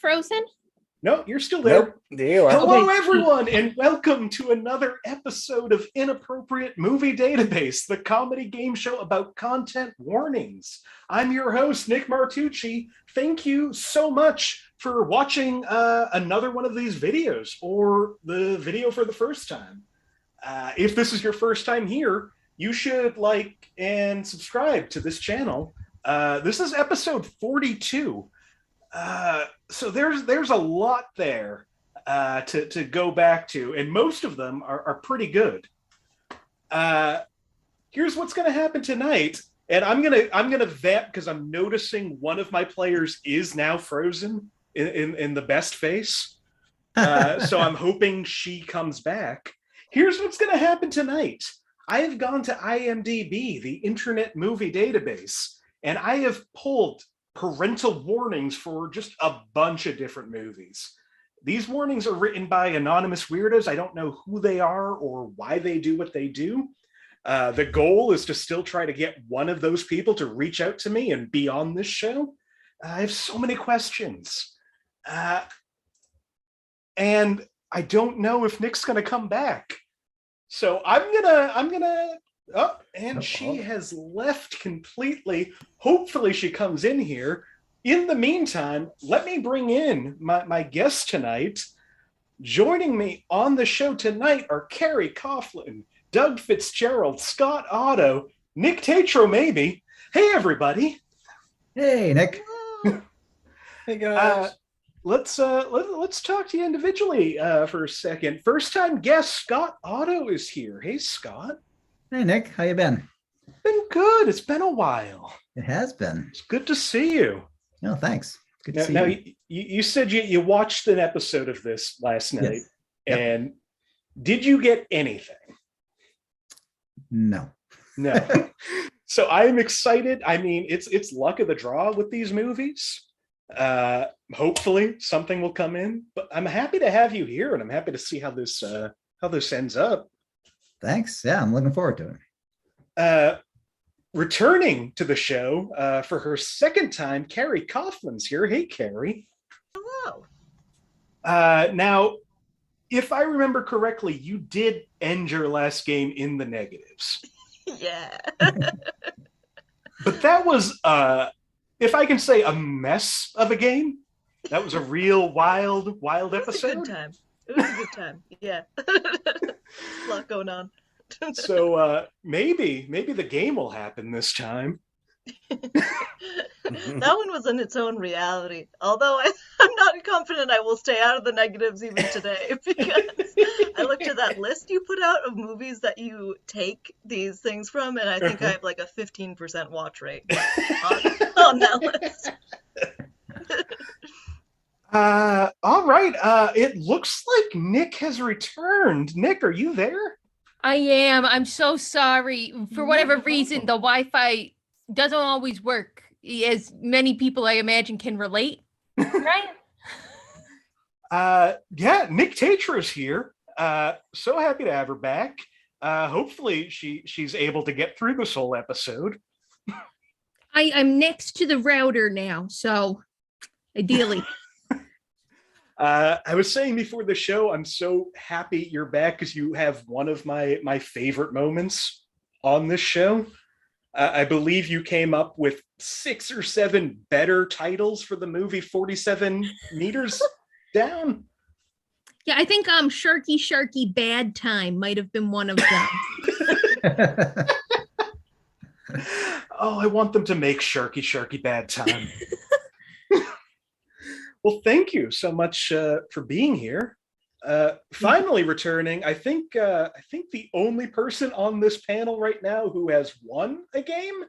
frozen? No, you're still there. Nope, there you are. Hello, Okay. everyone, and welcome to another episode of Inappropriate Movie Database, the comedy game show about content warnings. I'm your host, Nick Martucci. Thank you so much for watching another one of these videos, or the video for the first time. If this is your first time here, you should like and subscribe to this channel. This is episode 42. So there's a lot there to go back to, and most of them are pretty good. Here's what's going to happen tonight, and I'm gonna vet because I'm noticing one of my players is now frozen in the best face. So I'm hoping she comes back. Here's what's going to happen tonight. I have gone to IMDb, the Internet Movie Database, and I have pulled parental warnings for just a bunch of different movies. These warnings are written by anonymous weirdos. I don't know who they are or why they do what they do. The goal is to still try to get one of those people to reach out to me and be on this show. I have so many questions. And I don't know if Nick's going to come back. So I'm gonna oh, and she has left completely. Hopefully she comes in here. In the meantime, let me bring in my guest tonight. Joining me on the show tonight are Carrie Coughlin, Doug Fitzgerald, Scott Oddo, Nikk Tetrault, maybe. Hey, everybody. Hey, Nick. Hey, guys. Let's talk to you individually for a second. First time guest Scott Oddo is here. Hey, Scott. Hey, Nick. How you been? Been good. It's been a while. It has been. It's good to see you. No, thanks. Good to see Now you. you said you watched an episode of this last night, Yes. Yep. and did you get anything? No. No. So I am excited. I mean, it's luck of the draw with these movies. Hopefully something will come in, but I'm happy to have you here, and I'm happy to see how this ends up. Thanks. Yeah, I'm looking forward to it. Returning to the show for her second time, Carrie Coughlin's here. Hey, Carrie. Hello. Now, if I remember correctly, you did end your last game in the negatives. Yeah. But that was, if I can say, a mess of a game. That was a real wild It was episode. a good time. It was a good time. Yeah. A lot going on. So maybe the game will happen this time. That one was in its own reality. Although I'm not confident I will stay out of the negatives even today, because I looked at that list you put out of movies that you take these things from, and I think I have like a 15% watch rate on that list. All right. It looks like Nick has returned. Nick, are you there? I am. I'm so sorry. For whatever reason, the Wi-Fi doesn't always work, as many people I imagine can relate. Right? Yeah, Nikk Tetrault's here. So happy to have her back. Hopefully she's able to get through this whole episode. I'm next to the router now, so ideally. I was saying before the show, I'm so happy you're back because you have one of my favorite moments on this show. I believe you came up with 6 or 7 better titles for the movie 47 Meters Down. Yeah, I think Sharky Sharky Bad Time might have been one of them. Oh, I want them to make Sharky Sharky Bad Time. Well, thank you so much for being here. Finally returning, I think the only person on this panel right now who has won a game,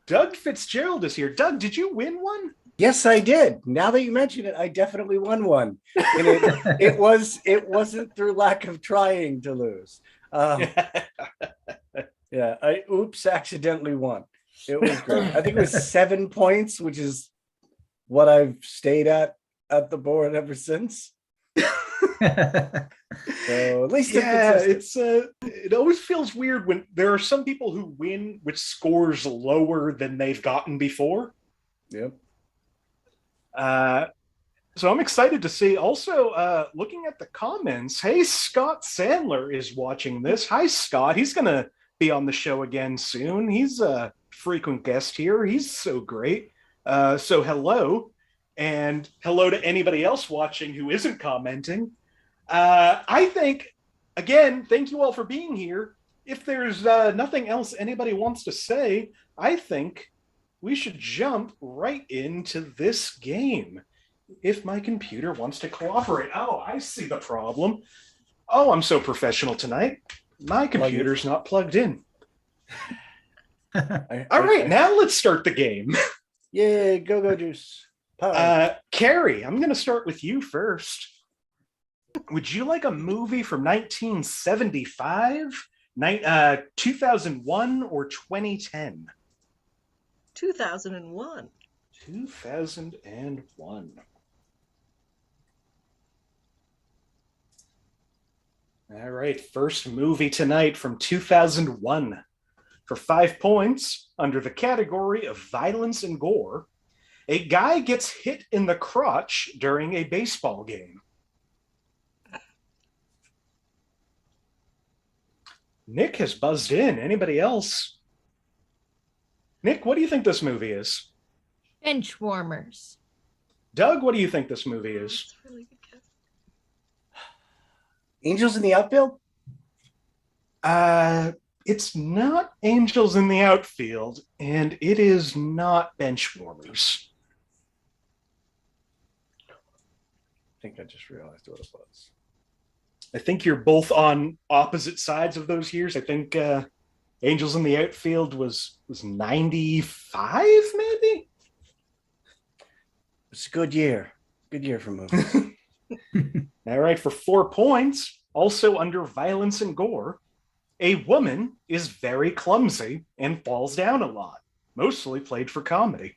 Doug Fitzgerald is here. Doug, did you win one? Yes, I did. Now that you mention it, I definitely won one. And it wasn't through lack of trying to lose. Yeah, I accidentally won. It was great. I think it was 7 points, which is what I've stayed at the board ever since. So at least it always feels weird when there are some people who win which scores lower than they've gotten before. Yep. So I'm excited to see. Also, looking at the comments, hey, Scott Sandler is watching this. Hi, Scott. He's going to be on the show again soon. He's a frequent guest here. He's so great. So hello. And hello to anybody else watching who isn't commenting. I think, again, thank you all for being here. If there's nothing else anybody wants to say, I think we should jump right into this game. If my computer wants to cooperate. Oh, I see the problem. Oh, I'm so professional tonight. My computer's not plugged in. All right, now let's start the game. Yay, go juice. Carrie, I'm going to start with you first. Would you like a movie from 1975, 2001, or 2010? 2001. 2001. All right, first movie tonight from 2001. For 5 points, under the category of violence and gore, a guy gets hit in the crotch during a baseball game. Nick has buzzed in. Anybody else? Nick, what do you think this movie is? Benchwarmers. Doug, what do you think this movie is? That's a really good guess. Angels in the Outfield? It's not Angels in the Outfield, and it is not Benchwarmers. I think I just realized what it was. I think you're both on opposite sides of those years. I think Angels in the Outfield was 95, maybe? It's a good year. Good year for movies. All right, for 4 points, also under violence and gore, a woman is very clumsy and falls down a lot, mostly played for comedy.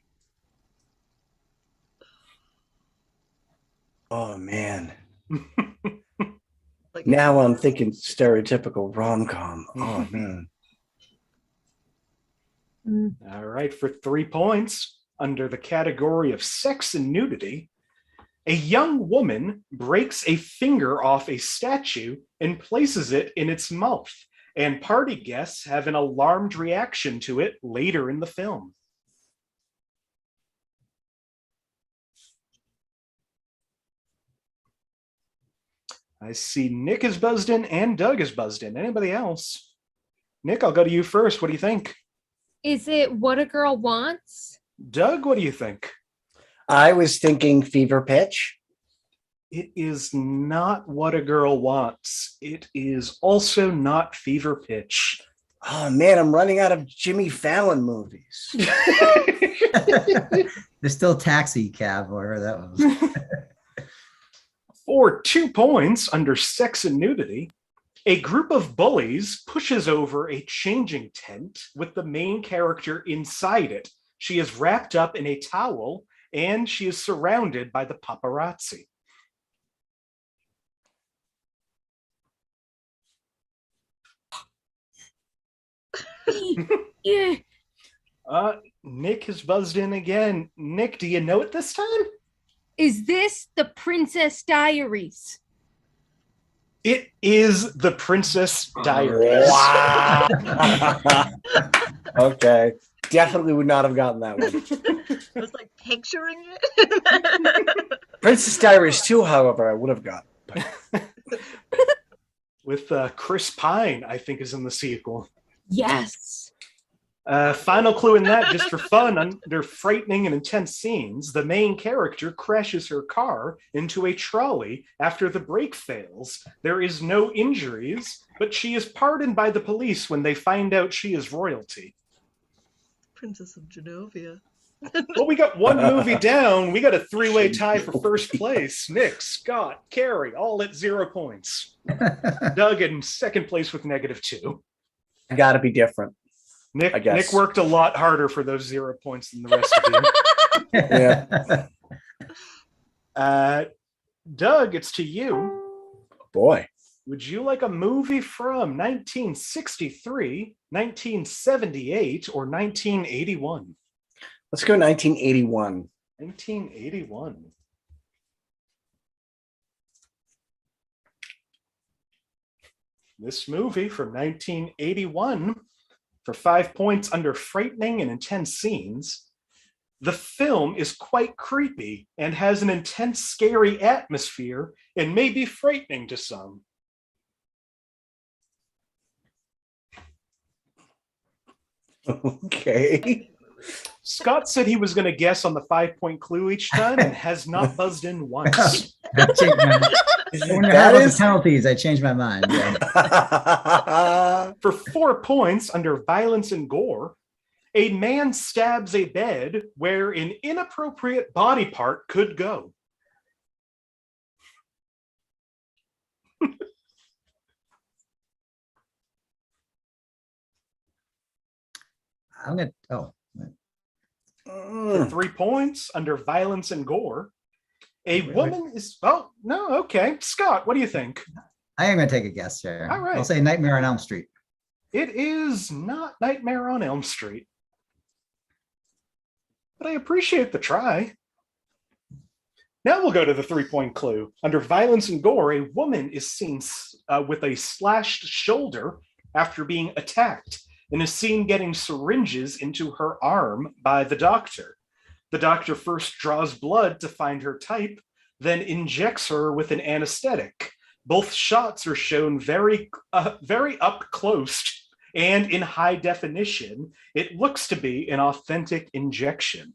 Oh, man. Like, Now I'm thinking stereotypical rom-com. Oh, man. All right, for 3 points, under the category of sex and nudity, a young woman breaks a finger off a statue and places it in its mouth, and party guests have an alarmed reaction to it later in the film. I see Nick is buzzed in and Doug is buzzed in. Anybody else? Nick, I'll go to you first. What do you think? Is it What a Girl Wants? Doug, what do you think? I was thinking Fever Pitch. It is not What a Girl Wants. It is also not Fever Pitch. Oh, man, I'm running out of Jimmy Fallon movies. There's still Taxi Cab, whatever that was. For 2 points, under sex and nudity, a group of bullies pushes over a changing tent with the main character inside it. She is wrapped up in a towel and she is surrounded by the paparazzi. Yeah. Nick has buzzed in again. Nick, do you know it this time? Is this The Princess Diaries? It is The Princess Diaries. Wow. Okay. Definitely would not have gotten that one. I was like picturing it. Princess Diaries 2, however, I would have gotten. With Chris Pine, I think, is in the sequel. Yes. Final clue in that, just for fun, under frightening and intense scenes, the main character crashes her car into a trolley after the brake fails. There is no injuries, but she is pardoned by the police when they find out she is royalty. Princess of Genovia. Well, we got one movie down. We got a 3-way tie for first place. Nick, Scott, Carrie, all at 0 points. Doug in second place with -2. Gotta be different. Nick, I guess. Nick worked a lot harder for those 0 points than the rest of you. Yeah. Doug, it's to you. Boy. Would you like a movie from 1963, 1978, or 1981? Let's go 1981. 1981. This movie from 1981, for 5 points under frightening and intense scenes. The film is quite creepy and has an intense, scary atmosphere and may be frightening to some. Okay. Scott said he was going to guess on the 5-point clue each time and has not buzzed in once. I changed my mind. When you have the penalties, I changed my mind. Yeah. For 4 points under violence and gore, a man stabs a bed where an inappropriate body part could go. I'm gonna. For 3 points under violence and gore, a woman is. Oh no, okay, Scott, what do you think? I am gonna take a guess here. All right. I'll say Nightmare on Elm Street. It is not Nightmare on Elm Street, but I appreciate the try. Now we'll go to the 3-point clue. Under violence and gore, a woman is seen with a slashed shoulder after being attacked and is seen getting syringes into her arm by the doctor. The doctor first draws blood to find her type, then injects her with an anesthetic. Both shots are shown very up close and in high definition. It looks to be an authentic injection.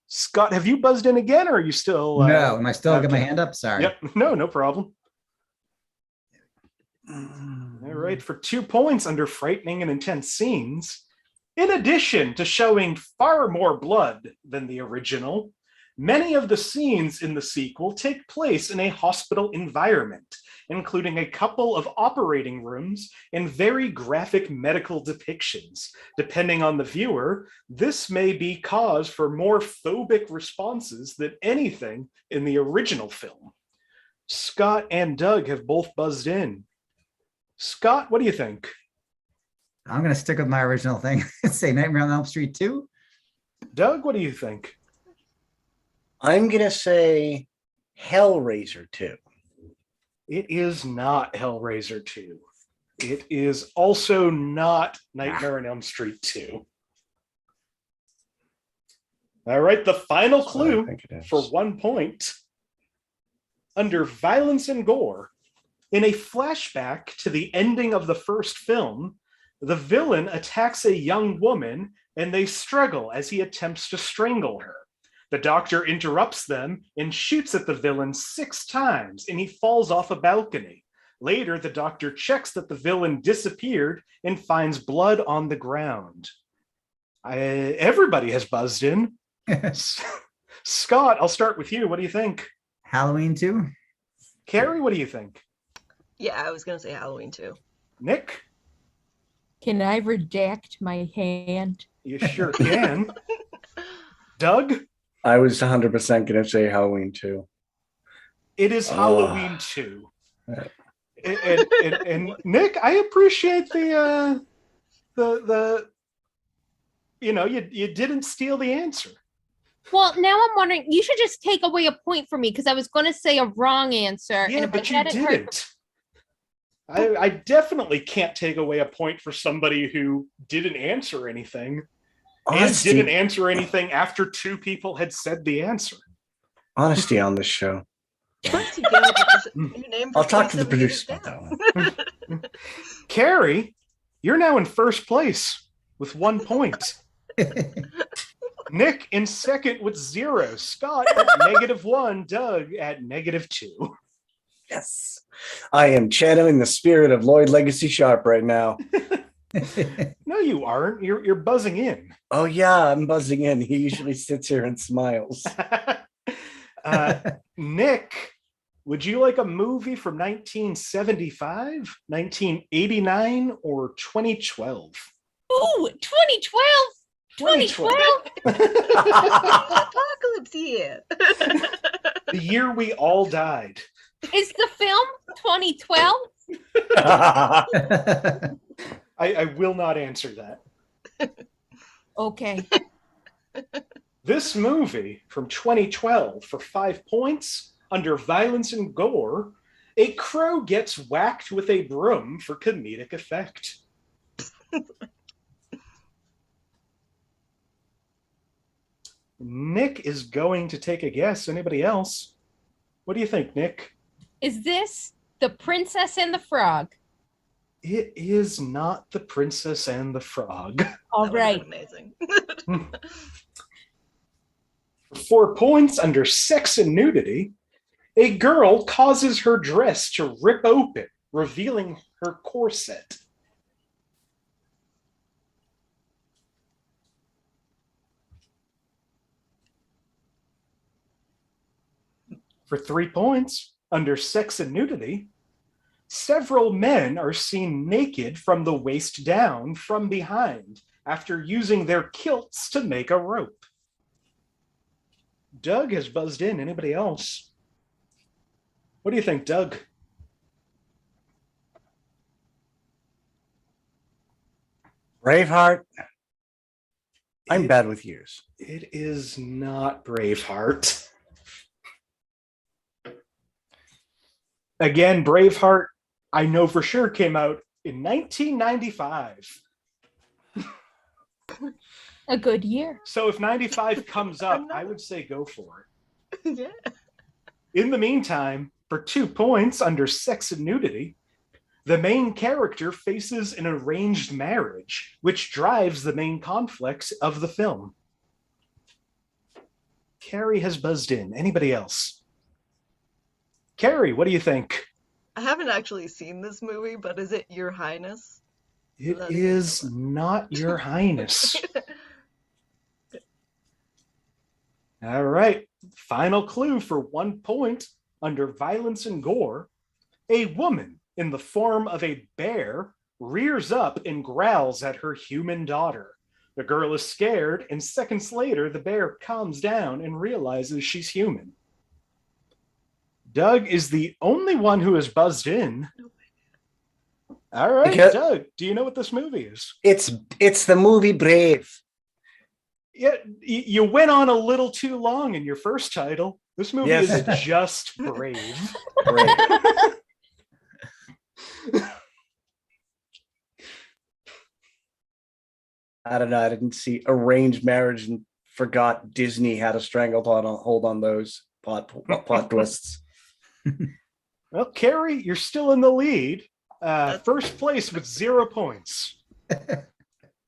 Scott, have you buzzed in again, or are you still? No, am I still okay. got my hand up? Sorry. Yep. No problem. All right, for 2 points under frightening and intense scenes, in addition to showing far more blood than the original, many of the scenes in the sequel take place in a hospital environment, including a couple of operating rooms and very graphic medical depictions. Depending on the viewer, this may be cause for more phobic responses than anything in the original film. Scott and Doug have both buzzed in. Scott, what do you think? I'm gonna stick with my original thing. Say Nightmare on Elm Street 2. Doug, what do you think? I'm gonna say Hellraiser 2. It is not Hellraiser 2. It is also not Nightmare on Elm Street 2. All right, the final clue for 1 point. Under violence and gore, in a flashback to the ending of the first film, the villain attacks a young woman and they struggle as he attempts to strangle her. The doctor interrupts them and shoots at the villain 6 times, and he falls off a balcony. Later, the doctor checks that the villain disappeared and finds blood on the ground. Everybody has buzzed in. Scott, I'll start with you. What do you think? Halloween 2. Carrie, what do you think? Yeah, I was gonna say Halloween too. Nikk? Can I redact my hand? You sure can. Doug? I was 100% going to say Halloween 2. It is Halloween 2. And Nikk, I appreciate the you didn't steal the answer. Well, now I'm wondering, you should just take away a point for me because I was going to say a wrong answer. Yeah, and if but I you hadn't heard didn't. I definitely can't take away a point for somebody who didn't answer anything. Honesty. And didn't answer anything after 2 people had said the answer. Honesty on this show. Pretty good. Your name I'll talk to the producer producer about that one. Carrie, you're now in first place with 1 point. Nikk in second with 0. Scott at -1. Doug at -2. Yes. I am channeling the spirit of Lloyd Legacy Sharp right now. No, you aren't. You're buzzing in. Oh, yeah, I'm buzzing in. He usually sits here and smiles. Nikk, would you like a movie from 1975, 1989, or 2012? Ooh, 2012! Apocalypse year. The year we all died. Is the film 2012? I will not answer that. Okay. This movie from 2012 for 5 points under violence and gore, a crow gets whacked with a broom for comedic effect. Nick is going to take a guess. Anybody else? What do you think, Nick? Is this The Princess and the Frog? It is not The Princess and the Frog. All That would've right. been amazing. For 4 points under sex and nudity, a girl causes her dress to rip open, revealing her corset. For 3 points, under sex and nudity, several men are seen naked from the waist down from behind after using their kilts to make a rope. Doug has buzzed in. Anybody else? What do you think, Doug? Braveheart. I'm bad with years. It is not Braveheart. Again, Braveheart, I know for sure, came out in 1995. A good year. So if 95 comes up, I would say go for it. Yeah. In the meantime, for 2 points under sex and nudity, the main character faces an arranged marriage, which drives the main conflicts of the film. Carrie has buzzed in. Anybody else? Carrie, what do you think? I haven't actually seen this movie, but is it Your Highness? It is not Your Highness. All right. Final clue for 1 point under violence and gore. A woman in the form of a bear rears up and growls at her human daughter. The girl is scared, and seconds later, the bear calms down and realizes she's human. Doug is the only one who has buzzed in. All right, Doug, do you know what this movie is? It's the movie Brave. Yeah, you went on a little too long in your first title. This movie is just Brave. Brave. I don't know. I didn't see arranged marriage and forgot Disney had a stranglehold on those plot twists. Well, Carrie, you're still in the lead. First place with 0 points.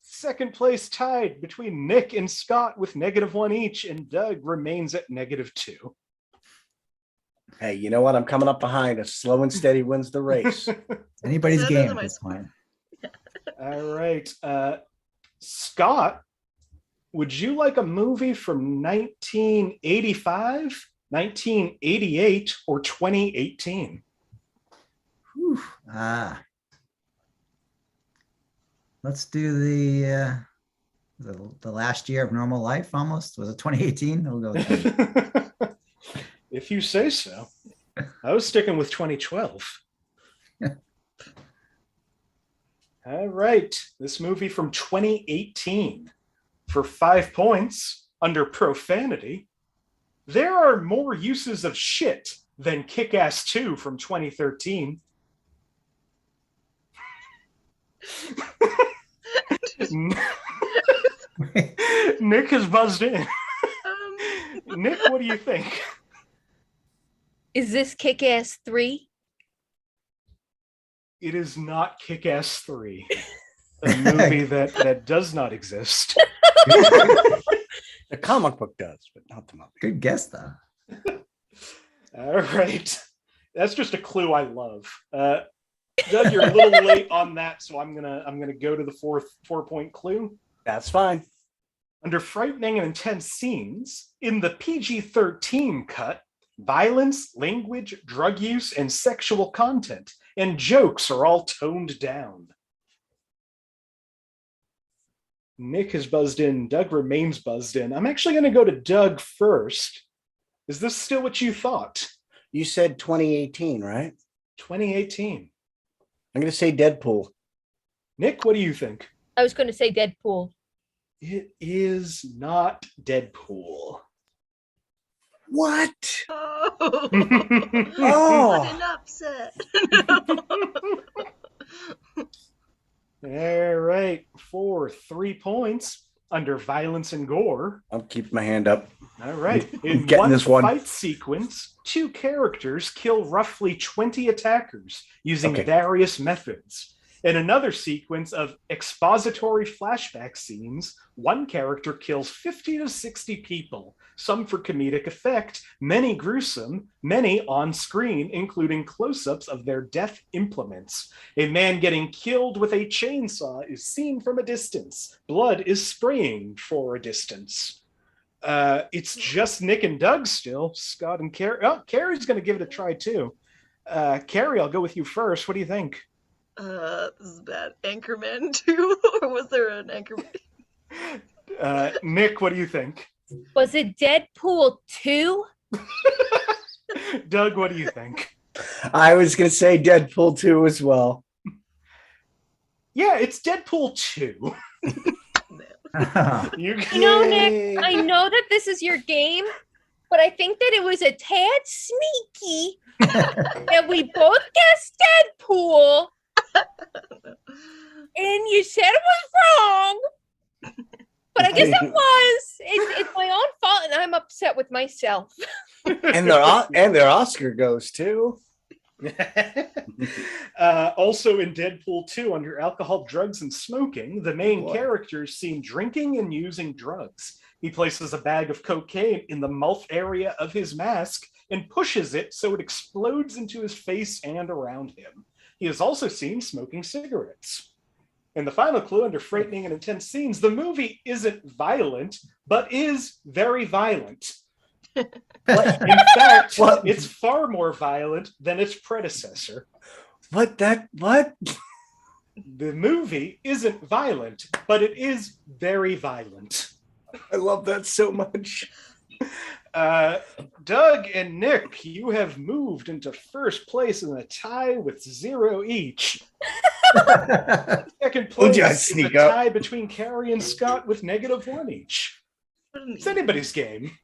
Second place tied between Nick and Scott with -1 each, and Doug remains at -2. Hey, you know what? I'm coming up behind. A slow and steady wins the race. Anybody's game at this point. All right. Scott, would you like a movie from 1985, 1988, or 2018? Whew. Let's do the last year of normal life almost. Was it 2018? We'll go with that. If you say so. I was sticking with 2012. All right. This movie from 2018 for 5 points under profanity. There are more uses of shit than Kick-Ass 2 from 2013. Nick has buzzed in. Nick, what do you think? Is this Kick-Ass 3? It is not Kick-Ass 3, a movie that does not exist. The comic book does, but not the movie. Good guess, though. All right. That's just a clue I love. Doug, you're a little late on that, so I'm gonna go to the 4-point clue. That's fine. Under frightening and intense scenes, in the PG-13 cut, violence, language, drug use, and sexual content and jokes are all toned down. Nick has buzzed in. Doug remains buzzed in. I'm actually going to go to Doug first. Is this still what you thought? You said 2018, right? 2018. I'm going to say Deadpool. Nick, what do you think? I was going to say Deadpool. It is not Deadpool. What? Oh, Oh. what an upset. All right, for 3 points under violence and gore. I'll keep my hand up. All right. In Getting one this one. fight sequence, 2 characters kill roughly 20 attackers using Okay. various methods. In another sequence of expository flashback scenes, 1 character kills 50 to 60 people, some for comedic effect, many gruesome, many on screen, including close-ups of their death implements. A man getting killed with a chainsaw is seen from a distance. Blood is spraying for a distance. It's just Nick and Doug still. Scott and Carrie. Oh, Carrie's going to give it a try too. Carrie, I'll go with you first. What do you think? This is bad. Anchorman 2? Or was there an Anchorman? Nick, what do you think? Was it Deadpool 2? Doug, what do you think? I was going to say Deadpool 2 as well. Yeah, it's Deadpool 2. You know, Nick, I know that this is your game, but I think that it was a tad sneaky that we both guessed Deadpool. And you said it was wrong. But I guess it was. It's my own fault, and I'm upset with myself. And their Oscar goes too. Also in Deadpool 2, under alcohol, drugs, and smoking, the main character is seen drinking and using drugs. He places a bag of cocaine in the mouth area of his mask and pushes it so it explodes into his face and around him. He is also seen smoking cigarettes. And the final clue under frightening and intense scenes, the movie isn't violent, but is very violent. In fact, it's far more violent than its predecessor. What? The movie isn't violent, but it is very violent. I love that so much. Doug and Nick, you have moved into first place in a tie with 0 each. Second place is a tie between Carrie and Scott with -1 each. It's anybody's game.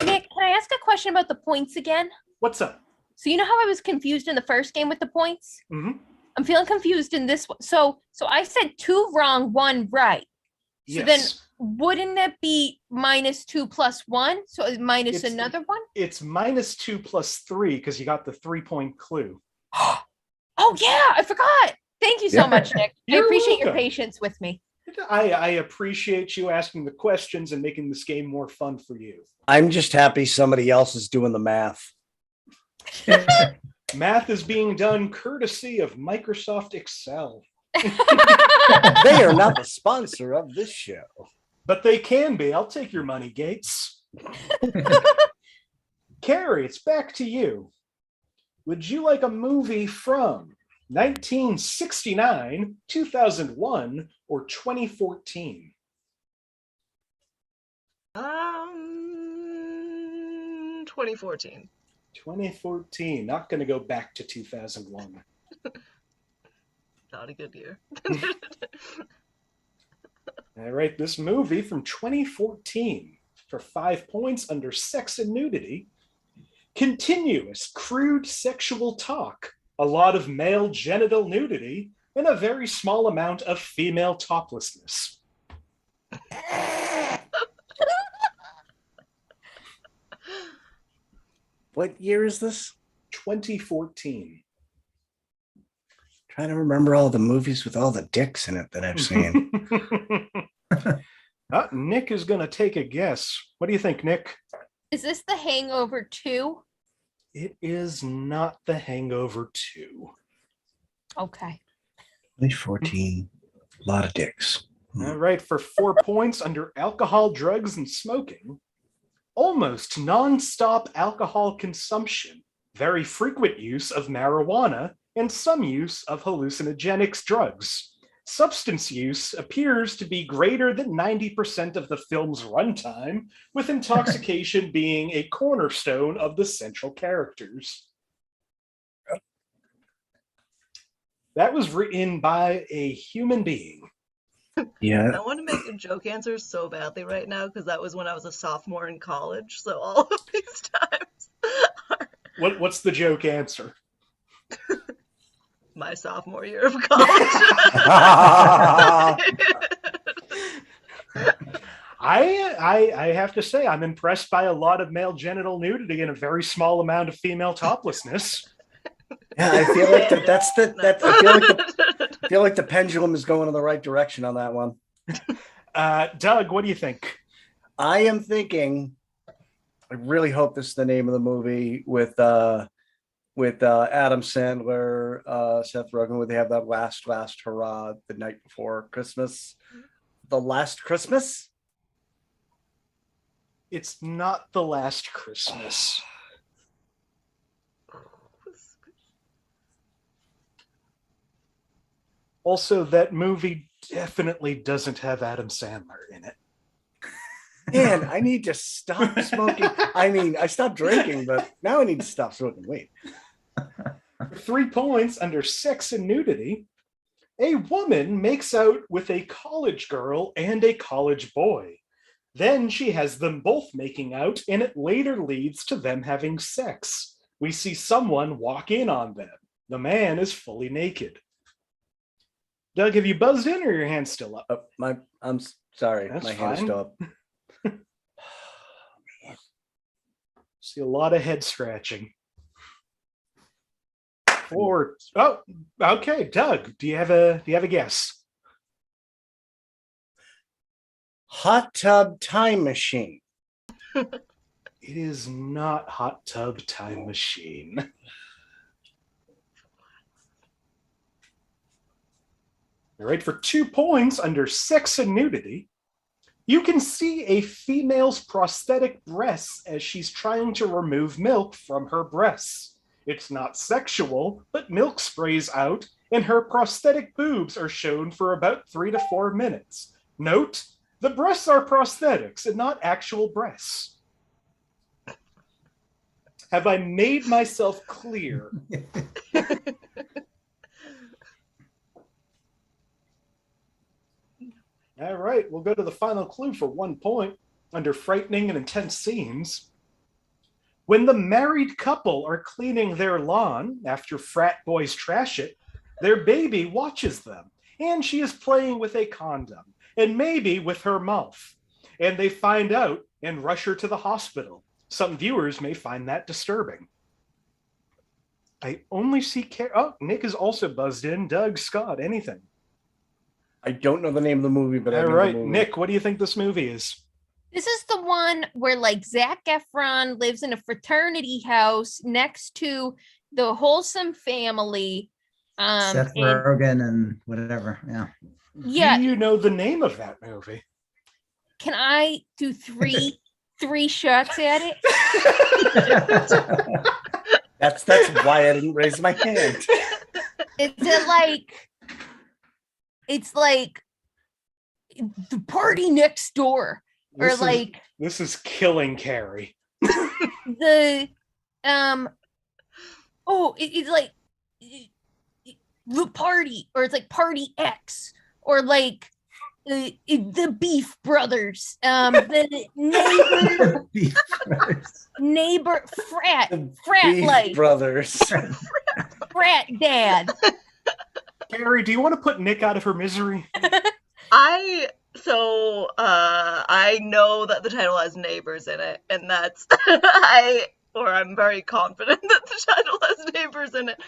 Nick, can I ask a question about the points again? What's up? So you know how I was confused in the first game with the points? Mm-hmm. I'm feeling confused in this one. So I said 2 wrong, 1 right. So then wouldn't that be -2 + 1? So it's minus another 1? It's -2 + 3 because you got the 3-point clue. Oh yeah, I forgot. Thank you so much, Nick. I appreciate your patience with me. I appreciate you asking the questions and making this game more fun for you. I'm just happy somebody else is doing the math. Math is being done courtesy of Microsoft Excel. They are not the sponsor of this show. But they can be. I'll take your money, Gates. Carrie, it's back to you. Would you like a movie from 1969, 2001, or 2014? 2014. 2014. Not going to go back to 2001. Not a good year. All right, this movie from 2014 for 5 points under sex and nudity. Continuous, crude sexual talk, a lot of male genital nudity, and a very small amount of female toplessness. What year is this? 2014. Trying to remember all the movies with all the dicks in it that I've seen. Nick is going to take a guess. What do you think, Nick? Is this The Hangover 2? It is not The Hangover 2. Okay. 2014. A lot of dicks. All right, for 4 points under alcohol, drugs, and smoking. Almost non-stop alcohol consumption, very frequent use of marijuana, and some use of hallucinogenic drugs. Substance use appears to be greater than 90% of the film's runtime, with intoxication being a cornerstone of the central characters. That was written by a human being. Yeah. I want to make a joke answer so badly right now because that was when I was a sophomore in college. So all of these times are What's the joke answer? my sophomore year of college. I have to say I'm impressed by a lot of male genital nudity and a very small amount of female toplessness. Yeah, I feel like I feel like the pendulum is going in the right direction on that one. Doug, what do you think? I am thinking, I really hope this is the name of the movie with Adam Sandler, Seth Rogen, where they have that last hurrah the night before Christmas. The Last Christmas? It's not The Last Christmas. Also, that movie definitely doesn't have Adam Sandler in it. Man, I need to stop smoking. I mean, I stopped drinking, but now I need to stop smoking weed. 3 points under sex and nudity. A woman makes out with a college girl and a college boy. Then she has them both making out, and it later leads to them having sex. We see someone walk in on them. The man is fully naked. Doug, have you buzzed in or your hand's still up? I'm sorry, That's my hand is fine. still up. See a lot of head scratching. Okay, Doug, do you have a guess? Hot Tub Time Machine. It is not Hot Tub Time Machine. All right, for 2 points under sex and nudity, you can see a female's prosthetic breasts as she's trying to remove milk from her breasts. It's not sexual, but milk sprays out, and her prosthetic boobs are shown for about 3 to 4 minutes. Note, the breasts are prosthetics and not actual breasts. Have I made myself clear? All right, we'll go to the final clue for 1 point under frightening and intense scenes. When the married couple are cleaning their lawn after frat boys trash it, their baby watches them, and she is playing with a condom, and maybe with her mouth. And they find out and rush her to the hospital. Some viewers may find that disturbing. I only see Nick is also buzzed in. Doug, Scott, anything? I don't know the name of the movie, but I All know right, the movie. Nick, what do you think this movie is? This is the one where like Zac Efron lives in a fraternity house next to the Wholesome Family. Seth Rogen and whatever. Yeah. Yeah. Do you know the name of that movie? Can I do three shots at it? That's why I didn't raise my hand. It's like the party next door, This is killing Carrie. the it's like the party, or it's like Party X, or like the Beef Brothers, the neighbor frat Beef like Brothers. frat dad. Carrie, do you want to put Nick out of her misery? I know that the title has neighbors in it, and that's I'm very confident that the title has neighbors in it.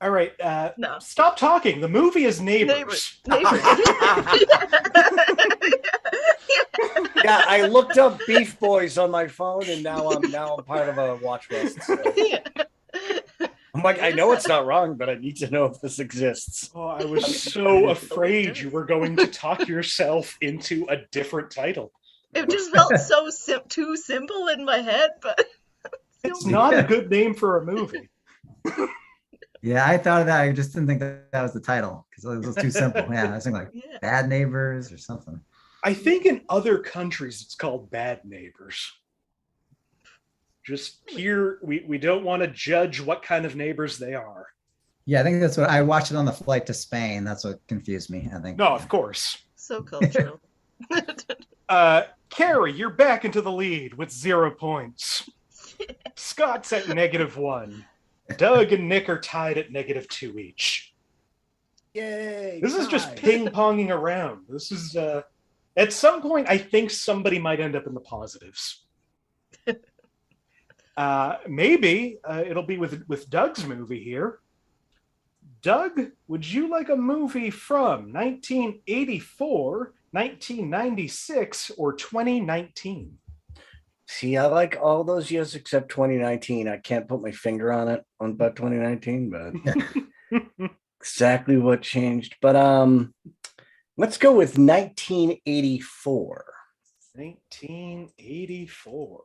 All right, No. Stop talking. The movie is Neighbors. Neighbors. Yeah, I looked up Beef Boys on my phone, and now I'm part of a watch list. So. Yeah. I'm like, I know it's not wrong, but I need to know if this exists. Oh, I was so afraid you were going to talk yourself into a different title. It just felt so too simple in my head, but It's not a good name for a movie. Yeah, I thought of that. I just didn't think that was the title because it was too simple. Yeah, I was thinking like yeah. Bad Neighbors or something. I think in other countries it's called Bad Neighbors. Just here, we don't want to judge what kind of neighbors they are. Yeah, I think that's what I watched it on the flight to Spain. That's what confused me, I think. No, of course. So cultural. Carrie, you're back into the lead with 0 points. Scott's at -1. Doug and Nick are tied at -2 each. Yay! This is just tie. ping-ponging around. This is, at some point, I think somebody might end up in the positives. Maybe it'll be with Doug's movie here. Doug, would you like a movie from 1984, 1996, or 2019? See, I like all those years except 2019. I can't put my finger on it on about 2019, but exactly what changed. But let's go with 1984. 1984.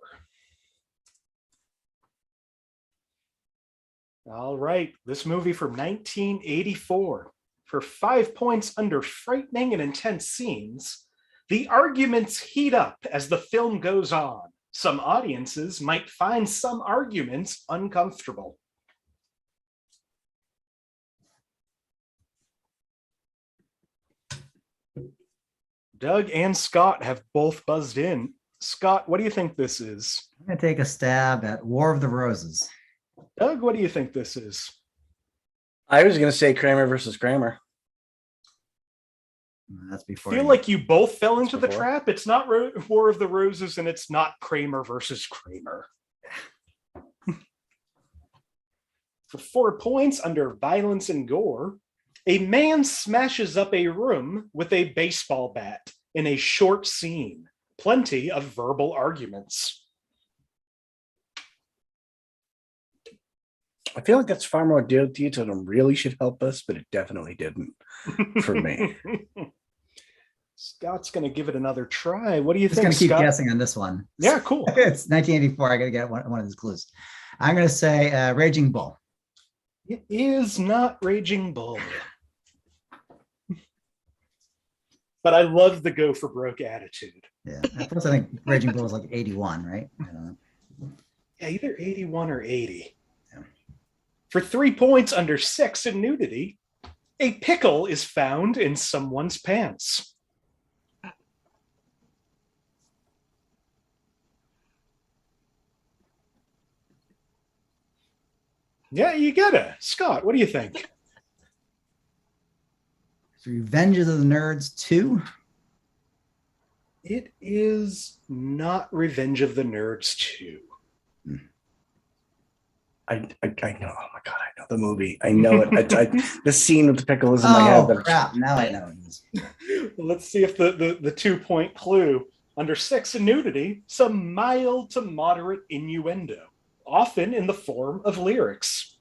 All right, this movie from 1984. For 5 points under frightening and intense scenes, the arguments heat up as the film goes on. Some audiences might find some arguments uncomfortable. Doug and Scott have both buzzed in. Scott, what do you think this is? I'm going to take a stab at War of the Roses. Doug, what do you think this is? I was going to say Kramer versus Kramer. That's I before. feel like you both fell into the before. trap. It's not War of the Roses, and it's not Kramer versus Kramer. For 4 points under violence and gore, a man smashes up a room with a baseball bat in a short scene. Plenty of verbal arguments. I feel like that's far more detailed and really should help us, but it definitely didn't for me. Scott's going to give it another try. What do you I'm just think, going to keep Scott? guessing on this one. Yeah, cool. It's 1984. I got to get one of these clues. I'm going to say Raging Bull. It is not Raging Bull. But I love the go for broke attitude. Yeah. At first, I think Raging Bull was like 81, right? I don't know. Yeah, either 81 or 80. Yeah. For 3 points under sex and nudity, a pickle is found in someone's pants. Yeah, you get it. Scott, what do you think? Revenge of the Nerds 2. It is not Revenge of the Nerds 2. I know. Oh my God, I know the movie. I know it. The scene with the pickle is in my head. Oh, crap. Now I know it is. Let's see if the 2 point clue. Under sex and nudity, some mild to moderate innuendo, often in the form of lyrics.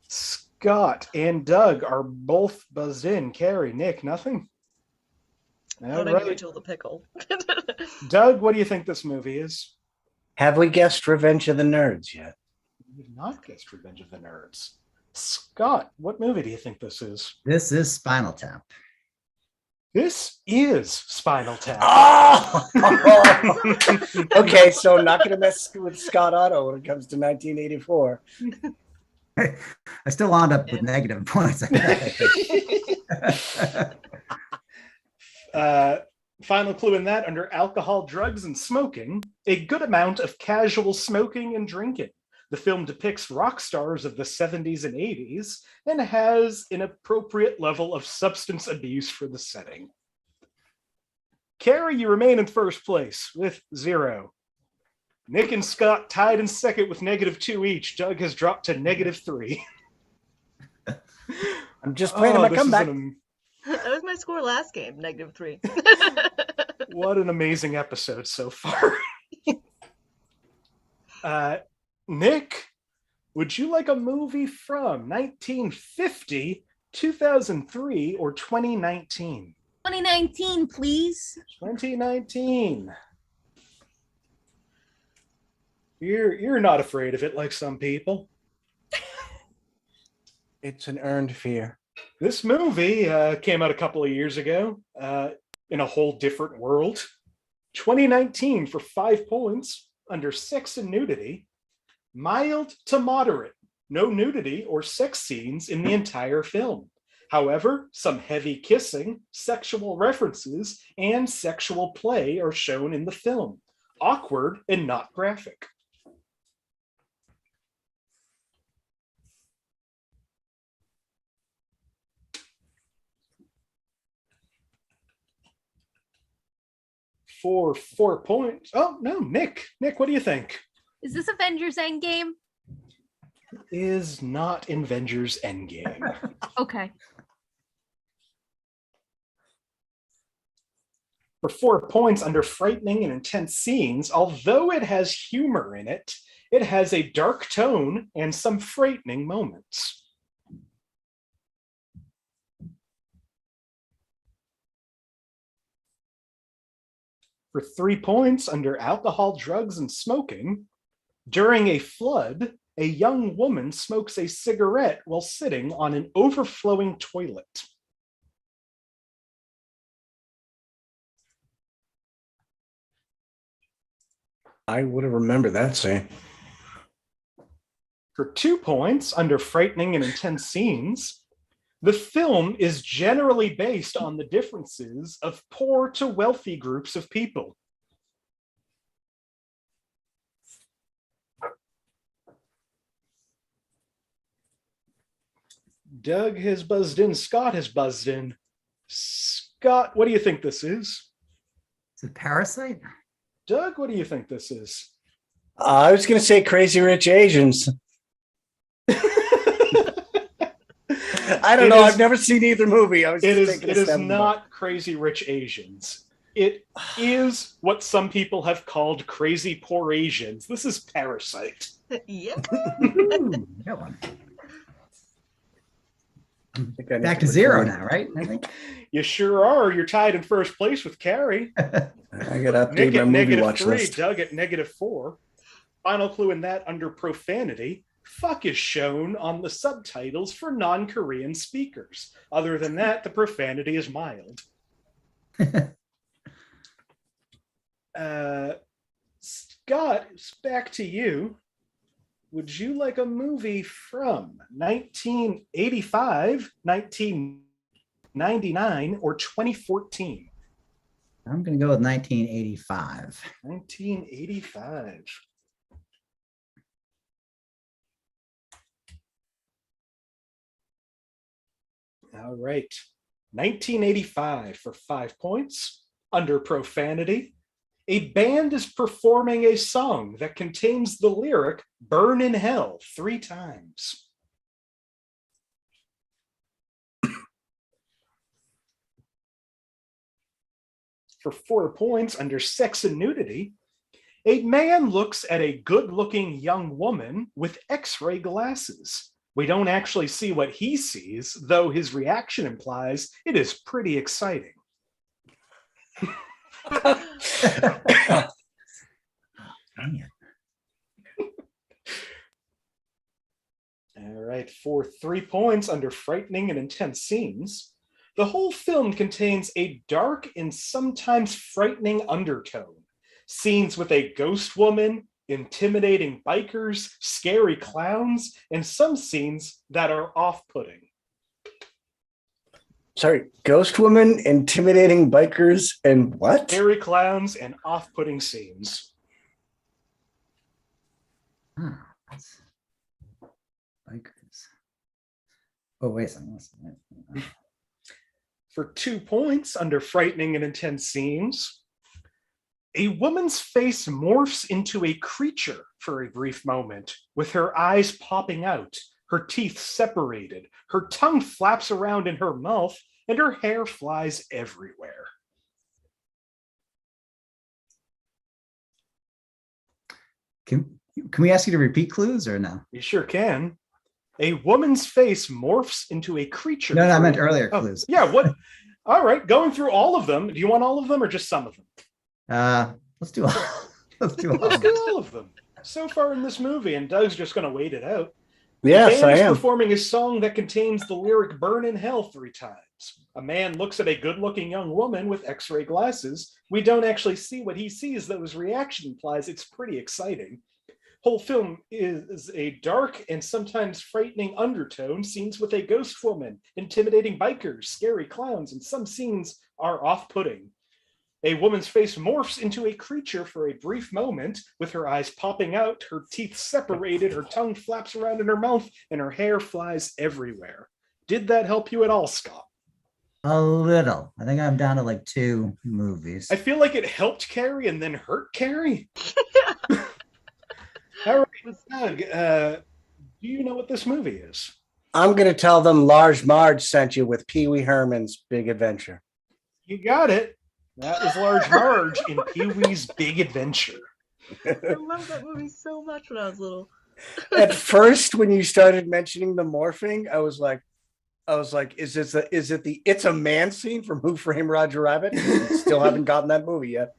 Scott and Doug are both buzzed in. Carrie, Nick, nothing? How did I do until the pickle? Doug, what do you think this movie is? Have we guessed Revenge of the Nerds yet? We've not guessed Revenge of the Nerds. Scott, what movie do you think this is? This is Spinal Tap. This is Spinal Tap. Oh! Okay, so I'm not going to mess with Scott Oddo when it comes to 1984. I still wound up with negative points. Final clue in that, under alcohol, drugs, and smoking, a good amount of casual smoking and drinking. The film depicts rock stars of the 70s and 80s and has an appropriate level of substance abuse for the setting. Carrie, you remain in first place with 0. Nick and Scott tied in second with -2 each. Doug has dropped to -3. I'm just playing my comeback. That was my score last game, -3. What an amazing episode so far. Nick, would you like a movie from 1950, 2003, or 2019? 2019, please. 2019. You're not afraid of it like some people. It's an earned fear. This movie came out a couple of years ago in a whole different world. 2019 for 5 points under sex and nudity. Mild to moderate No nudity or sex scenes in the entire film. However, some heavy kissing, sexual references, and sexual play are shown in the film. Awkward and not graphic. For 4 points. Oh, no, Nick. Nick, what do you think? Is this Avengers Endgame? Is not Avengers Endgame. Okay. For 4 points under frightening and intense scenes, although it has humor in it, it has a dark tone and some frightening moments. For 3 points under alcohol, drugs, and smoking, during a flood, a young woman smokes a cigarette while sitting on an overflowing toilet. I would have remembered that scene. For 2 points under frightening and intense scenes, the film is generally based on the differences of poor to wealthy groups of people. Doug has buzzed in. Scott has buzzed in. Scott, what do you think this is? Is it Parasite? Doug, what do you think this is? I was going to say Crazy Rich Asians. I don't know. I've never seen either movie. I was It just is thinking it is not Crazy Rich Asians. It is what some people have called Crazy Poor Asians. This is Parasite. Yep. Ooh, that one. I Back to zero now, right? I think. You sure are. You're tied in first place with Carrie. I got to update Nick my at movie watch -3, list. Doug at -4. Final clue in that under profanity. Fuck is shown on the subtitles for non-Korean speakers. Other than that, the profanity is mild. Scott, it's back to you. Would you like a movie from 1985, 1999, or 2014? I'm going to go with 1985. 1985. All right. 1985 for 5 points. Under profanity, a band is performing a song that contains the lyric "Burn in Hell" 3 times. For 4 points under sex and nudity, a man looks at a good-looking young woman with X-ray glasses. We don't actually see what he sees, though his reaction implies it is pretty exciting. Man. All right, for 3 points under frightening and intense scenes, the whole film contains a dark and sometimes frightening undertone. Scenes with a ghost woman, intimidating bikers, scary clowns, and some scenes that are off-putting. Sorry, ghost woman, intimidating bikers, and what? Scary clowns and off-putting scenes. That's bikers. Oh, wait a second. For 2 points under frightening and intense scenes, a woman's face morphs into a creature for a brief moment, with her eyes popping out, her teeth separated, her tongue flaps around in her mouth, and her hair flies everywhere. Can we ask you to repeat clues or no? You sure can. A woman's face morphs into a creature. No, I meant earlier clues. Yeah, what? All right, going through all of them. Do you want all of them or just some of them? Let's do all. Let's do all. Let's do all of them. So far in this movie, and Doug's just going to wait it out. Yes, the I band is am. performing a song that contains the lyric "Burn in Hell" 3 times. A man looks at a good-looking young woman with X-ray glasses. We don't actually see what he sees, though his reaction implies it's pretty exciting. Whole film is a dark and sometimes frightening undertone, scenes with a ghost woman, intimidating bikers, scary clowns, and some scenes are off-putting. A woman's face morphs into a creature for a brief moment, with her eyes popping out, her teeth separated, her tongue flaps around in her mouth, and her hair flies everywhere. Did that help you at all, Scott? A little. I think I'm down to like 2 movies. I feel like it helped Carrie and then hurt Carrie. Yeah. All right, Doug, do you know what this movie is? I'm going to tell them Large Marge sent you with Pee Wee Herman's Big Adventure. You got it. That was Large Marge in Pee-wee's Big Adventure. I love that movie so much when I was little. At first, when you started mentioning the morphing, I was like, is it the It's a Man scene from Who Framed Roger Rabbit? Still haven't gotten that movie yet.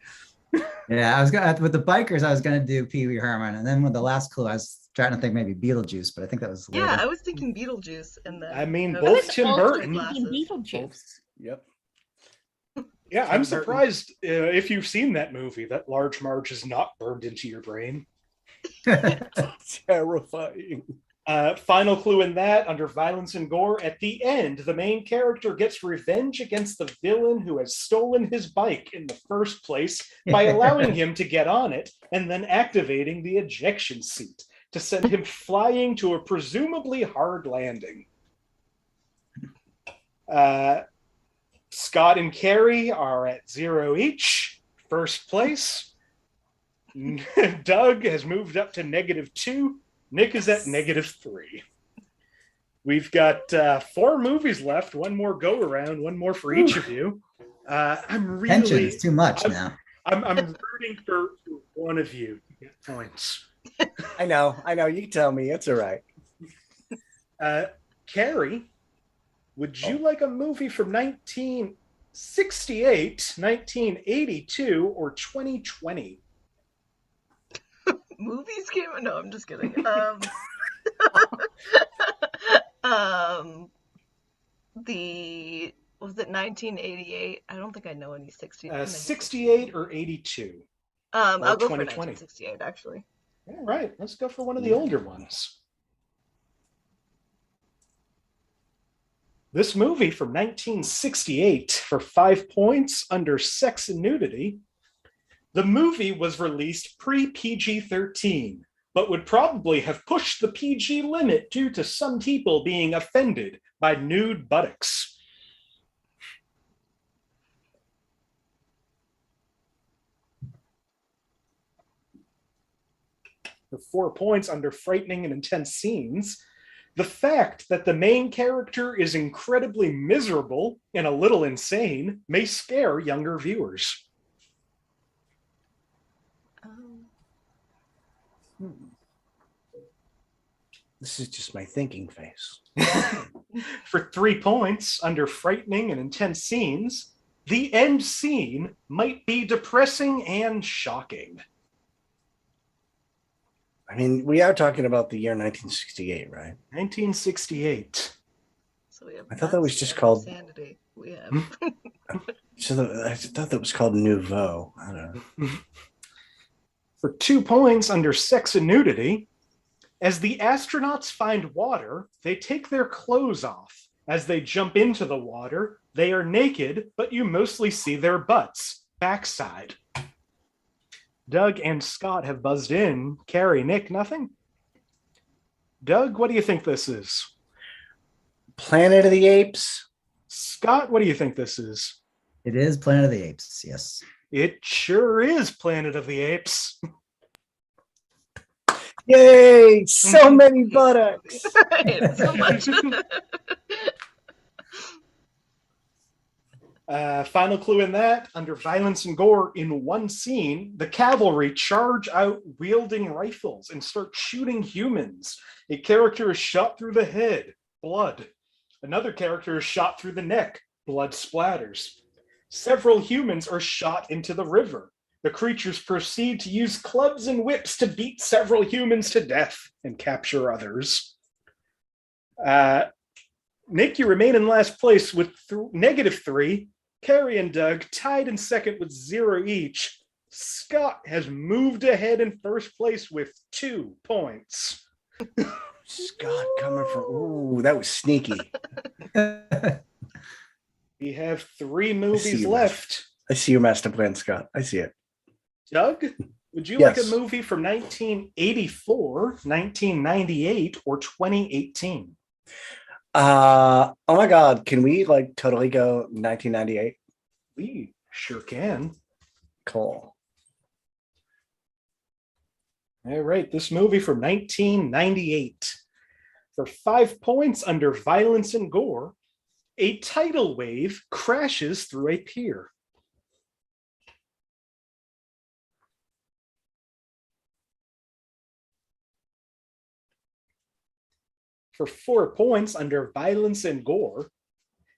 Yeah, I was gonna with the bikers. I was gonna do Pee Wee Herman, and then with the last clue, I was trying to think maybe Beetlejuice, but I think that was later. Yeah, I was thinking Beetlejuice, and then I mean, I both was Tim also Burton. glasses. Beetlejuice. Yep. Yeah, Tim I'm Burton. surprised if you've seen that movie that Large Marge is not burned into your brain. Terrifying. Final clue in that, under violence and gore, at the end, the main character gets revenge against the villain who has stolen his bike in the first place by allowing him to get on it and then activating the ejection seat to send him flying to a presumably hard landing. Scott and Carrie are at 0 each, first place. Doug has moved up to -2. Nikk is at -3. We've got 4 movies left, 1 more go around, 1 more for each of you. I'm Tension really is too much now. I'm rooting for one of you to get points. I know. You tell me. It's all right. Carrie, would you like a movie from 1968, 1982, or 2020? Movies came. No, I'm just kidding. Was it 1988? I don't think I know any 68 or 82. I'll go for 2020. 1968, actually. All right, let's go for one of the older ones. This movie from 1968 for 5 points under sex and nudity. The movie was released pre-PG-13, but would probably have pushed the PG limit due to some people being offended by nude buttocks. For 4 points under frightening and intense scenes, the fact that the main character is incredibly miserable and a little insane may scare younger viewers. This is just my thinking face. For 3 points under frightening and intense scenes, the end scene might be depressing and shocking. I mean, we are talking about the year 1968, right? 1968. So we have I thought that was nuts just and called- insanity. We have I thought that was called Nouveau. I don't know. For 2 points under sex and nudity, as the astronauts find water, they take their clothes off. As they jump into the water, they are naked, but you mostly see their butts, backside. Doug and Scott have buzzed in. Carrie, Nikk, nothing? Doug, what do you think this is? Planet of the Apes. Scott, what do you think this is? It is Planet of the Apes. Yes. It sure is Planet of the Apes. Yay! So many buttocks. I hate it so much. Final clue in that, under violence and gore, in one scene, the cavalry charge out wielding rifles and start shooting humans. A character is shot through the head, blood. Another character is shot through the neck, blood splatters. Several humans are shot into the river. The creatures proceed to use clubs and whips to beat several humans to death and capture others. Nikk, you remain in last place with -3. Carrie and Doug tied in second with 0 each. Scott has moved ahead in first place with 2 points. Scott coming from. Ooh, that was sneaky. We have 3 movies you, left. I see your master plan, Scott. I see it. Doug, would you Yes. like a movie from 1984, 1998, or 2018? Oh my God. Can we like totally go 1998? We sure can. Cool. All right, this movie from 1998. For 5 points under violence and gore, a tidal wave crashes through a pier. For 4 points under violence and gore,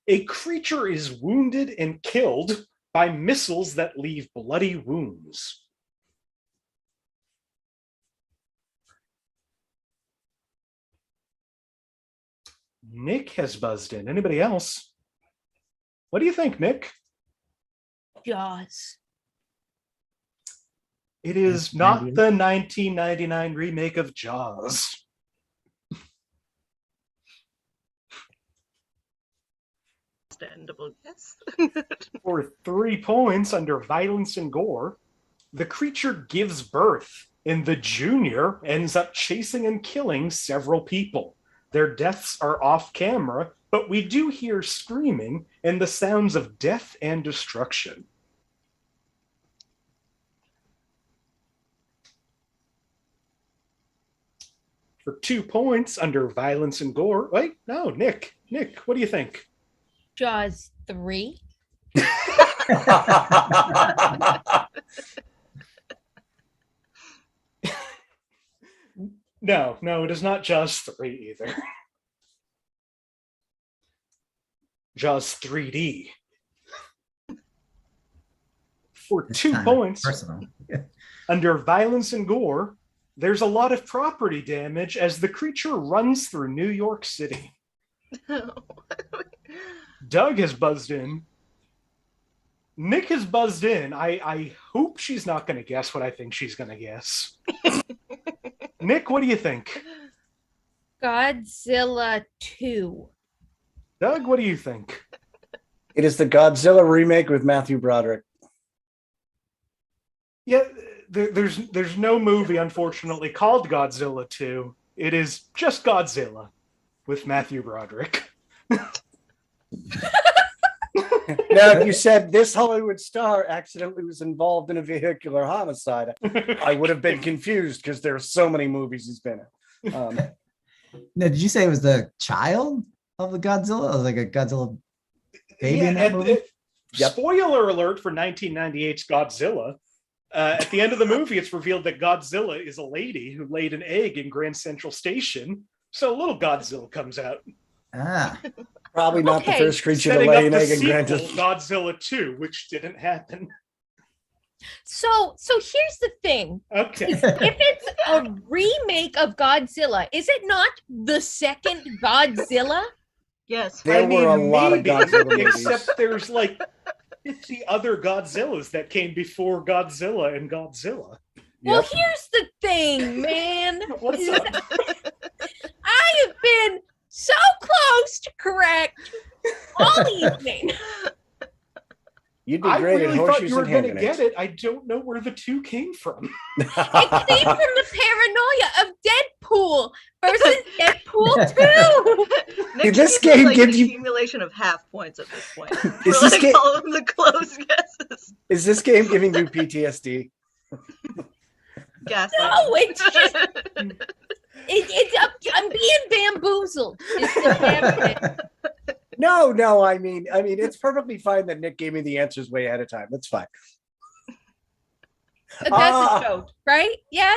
a creature is wounded and killed by missiles that leave bloody wounds. Nick has buzzed in. Anybody else? What do you think, Nick? Jaws. It is not the 1999 remake of Jaws. Understandable, yes. For 3 points under violence and gore, the creature gives birth, and the junior ends up chasing and killing several people. Their deaths are off camera, but we do hear screaming and the sounds of death and destruction. For 2 points under violence and gore. Wait, no, Nick, what do you think? Jaws 3. No, it is not Jaws 3 either. Jaws 3D. For 2 points Personal. under violence and gore, there's a lot of property damage as the creature runs through New York City. Doug has buzzed in. Nick has buzzed in. I hope she's not going to guess what I think she's going to guess. Nick, what do you think? Godzilla 2. Doug, what do you think? It is the Godzilla remake with Matthew Broderick. Yeah, there's no movie, unfortunately, called Godzilla 2. It is just Godzilla with Matthew Broderick. Now, if you said this Hollywood star accidentally was involved in a vehicular homicide, I would have been confused because there are so many movies he's been in. Now, did you say it was the child of the Godzilla? Or like a Godzilla baby in that movie? Yep. Spoiler alert for 1998's Godzilla. At the end of the movie, it's revealed that Godzilla is a lady who laid an egg in Grand Central Station. So little Godzilla comes out. Ah, Probably not the Okay, first creature to Setting lay up an the egg in sequel, Grand. Godzilla 2, which didn't happen. So here's the thing. Okay. If it's a remake of Godzilla, is it not the second Godzilla? Yes. There were a lot of maybe, Godzilla movies. except there's like 50 other Godzillas that came before Godzilla and Godzilla. Well, Yep. here's the thing, man. What's up? I have been so close to correct all evening. You'd be I great really at thought horseshoes you were and going hand to get it. I don't know where the 2 came from. It came from the paranoia of Deadpool versus Deadpool 2. Nick this gave us, game like, gives an you- accumulation of half points at this point. Is For this like game- all of the close guesses. Is this game giving you PTSD? Gaslight. No, it's just I'm being bamboozled. It's the damn thing. No. I mean, it's perfectly fine that Nick gave me the answers way ahead of time. That's fine. That's a joke, right? Yeah.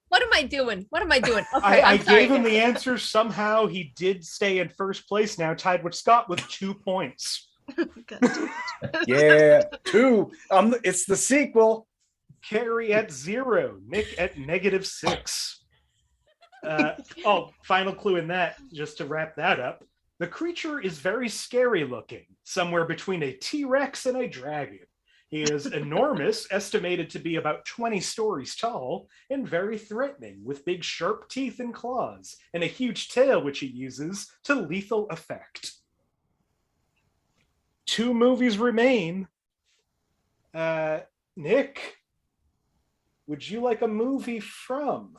What am I doing? Okay, I I'm sorry. gave him the answers. Somehow he did stay in first place now, tied with Scott with 2 points. God damn it. Yeah, 2. It's the sequel. Carrie at 0, Nick at -6. Final clue in that, just to wrap that up. The creature is very scary looking, somewhere between a T-Rex and a dragon. He is enormous, estimated to be about 20 stories tall, and very threatening, with big sharp teeth and claws, and a huge tail which he uses to lethal effect. 2 movies remain. Nick, would you like a movie from,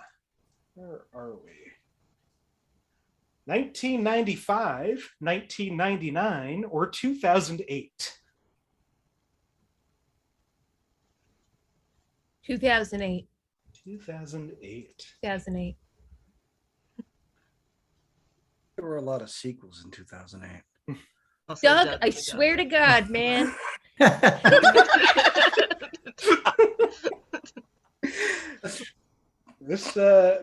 where are we? 1995, 1999, or 2008? 2008. 2008. 2008. There were a lot of sequels in 2008. Also, Doug, I swear to God, man. This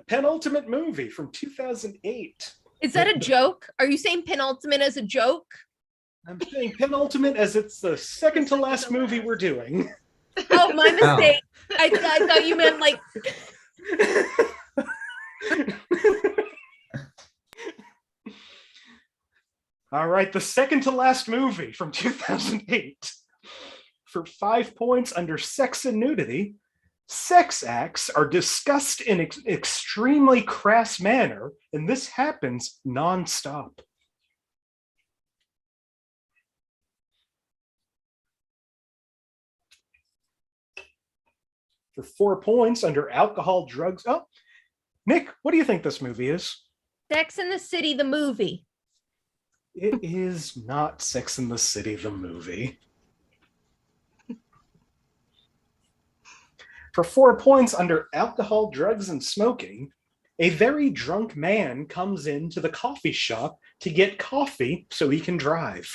penultimate movie from 2008. Is that a joke? Are you saying penultimate as a joke? I'm saying penultimate as it's the second to last movie we're doing. Oh, my mistake. I thought you meant like. All right, the second to last movie from 2008. For 5 points under sex and nudity, sex acts are discussed in an extremely crass manner, and this happens nonstop. For 4 points under alcohol, drugs. Oh, Nick, what do you think this movie is? Sex and the City, the movie. It is not Sex and the City, the movie. For 4 points under alcohol, drugs, and smoking, a very drunk man comes into the coffee shop to get coffee so he can drive.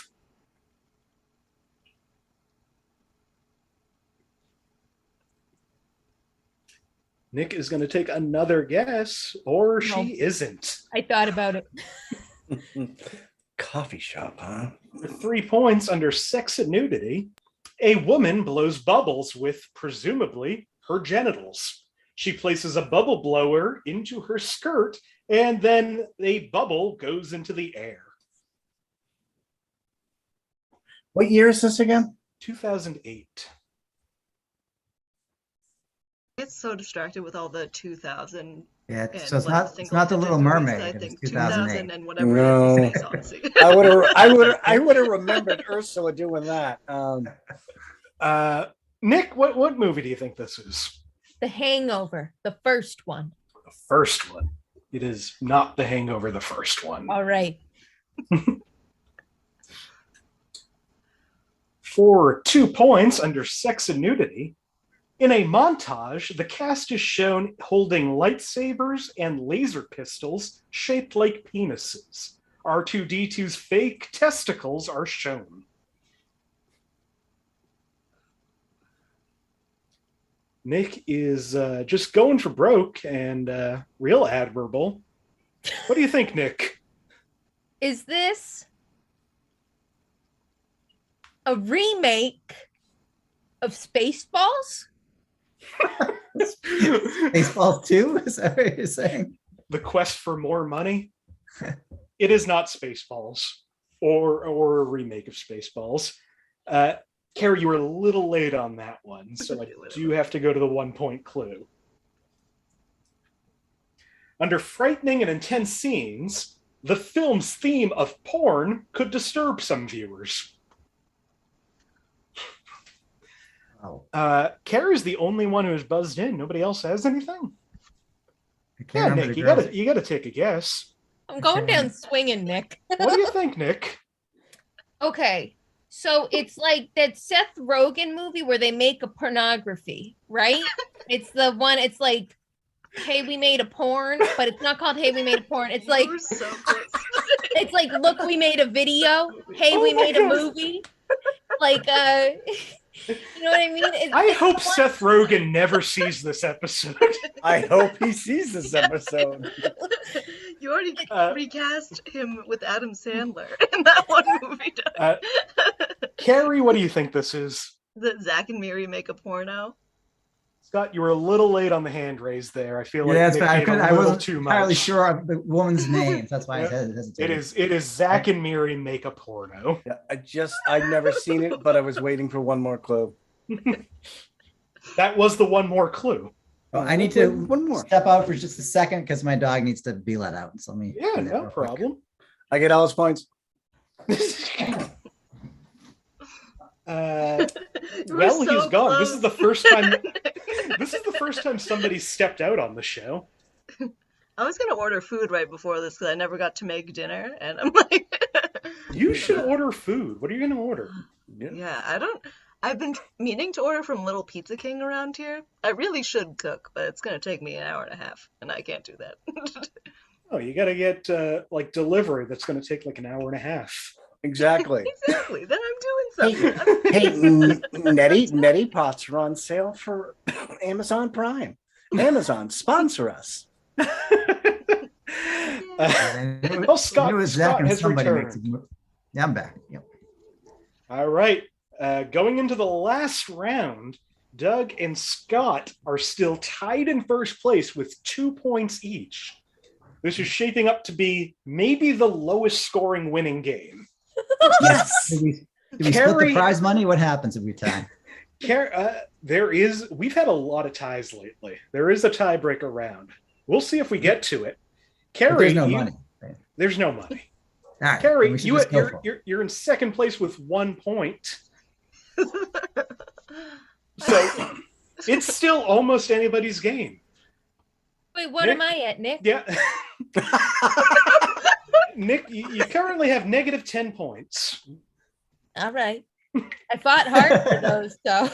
Nick is going to take another guess, or she isn't. I thought about it. Coffee shop, huh? For 3 points under sex and nudity, a woman blows bubbles with, presumably, her genitals. She places a bubble blower into her skirt, and then a bubble goes into the air. What year is this again? 2008. It's so distracted with all the 2000. Yeah, and so it's like not the Little single-digit Mermaid. movies. I It was think 2008. and whatever No. it is, Space Odyssey. I would have remembered Ursula doing that. Nick, what movie do you think this is? The Hangover, the first one. The first one. It is not The Hangover, the first one. All right. For 2 points under sex and nudity, in a montage, the cast is shown holding lightsabers and laser pistols shaped like penises. R2-D2's fake testicles are shown. Nick is just going for broke and real admirable. What do you think, Nick? Is this a remake of Spaceballs? Spaceballs 2? Is that what you're saying? The Quest for More Money? It is not Spaceballs or a remake of Spaceballs. Carrie, you were a little late on that one, so I do have to go to the 1 point clue. Under frightening and intense scenes, the film's theme of porn could disturb some viewers. Oh, Carrie's the only one who's buzzed in. Nobody else has anything? I can't Yeah, remember Nick, the you girl's- gotta take a guess. I'm going down swinging, Nick. What do you think, Nick? Okay, so it's like that Seth Rogen movie where they make a pornography, right? It's the one, it's like, hey, we made a porn, but it's not called Hey, we made a porn. It's like, We're so close. it's like, look, we made a video. Hey, Oh we my made a God. movie. Like, you know what I mean? I hope Seth Rogen never sees this episode. I hope he sees this episode. You already recast him with Adam Sandler in that one movie. Doug. Carrie, what do you think this is? That Zach and Miri make a porno. Scott, you were a little late on the hand raise there. I feel like yeah, that's Nick fine. gave a I little wasn't too entirely much. sure of the woman's name. That's why I hesitated. It is Zach and Miri make a porno. Yeah, I'd never seen it, but I was waiting for one more clue. That was the one more clue. Well, I need to One more. step out for just a second because my dog needs to be let out. So let me. Yeah, do that no real quick. problem. I get all his points. You were Well, so he's gone. This is the first time. Nick. This is the first time somebody stepped out on the show. I was gonna order food right before this because I never got to make dinner, and I'm like, You should order food. What are you going to order? yeah, I don't. I've been meaning to order from Little Pizza King around here. I really should cook, but it's gonna take me an hour and a half, and I can't do that. Oh, you got to get like delivery. That's going to take like an hour and a half. Exactly. Exactly. Then I'm doing something. Hey, Neti pots are on sale for Amazon Prime. Amazon, sponsor us. Well, Scott has returned. Yeah, I'm back. Yep. All right. Going into the last round, Doug and Scott are still tied in first place with 2 points each. This is shaping up to be maybe the lowest scoring winning game. Yes. Do we split the prize money? What happens if we tie? We've had a lot of ties lately. There is a tiebreaker round. We'll see if we get to it. Carrie, There's no money. Right? There's no money. All right, Carrie, you're in second place with 1 point. So it's still almost anybody's game. Wait, what Nick? am I at, Nick? Yeah. Nick, you currently have negative 10 points. All right. I fought hard for those, so.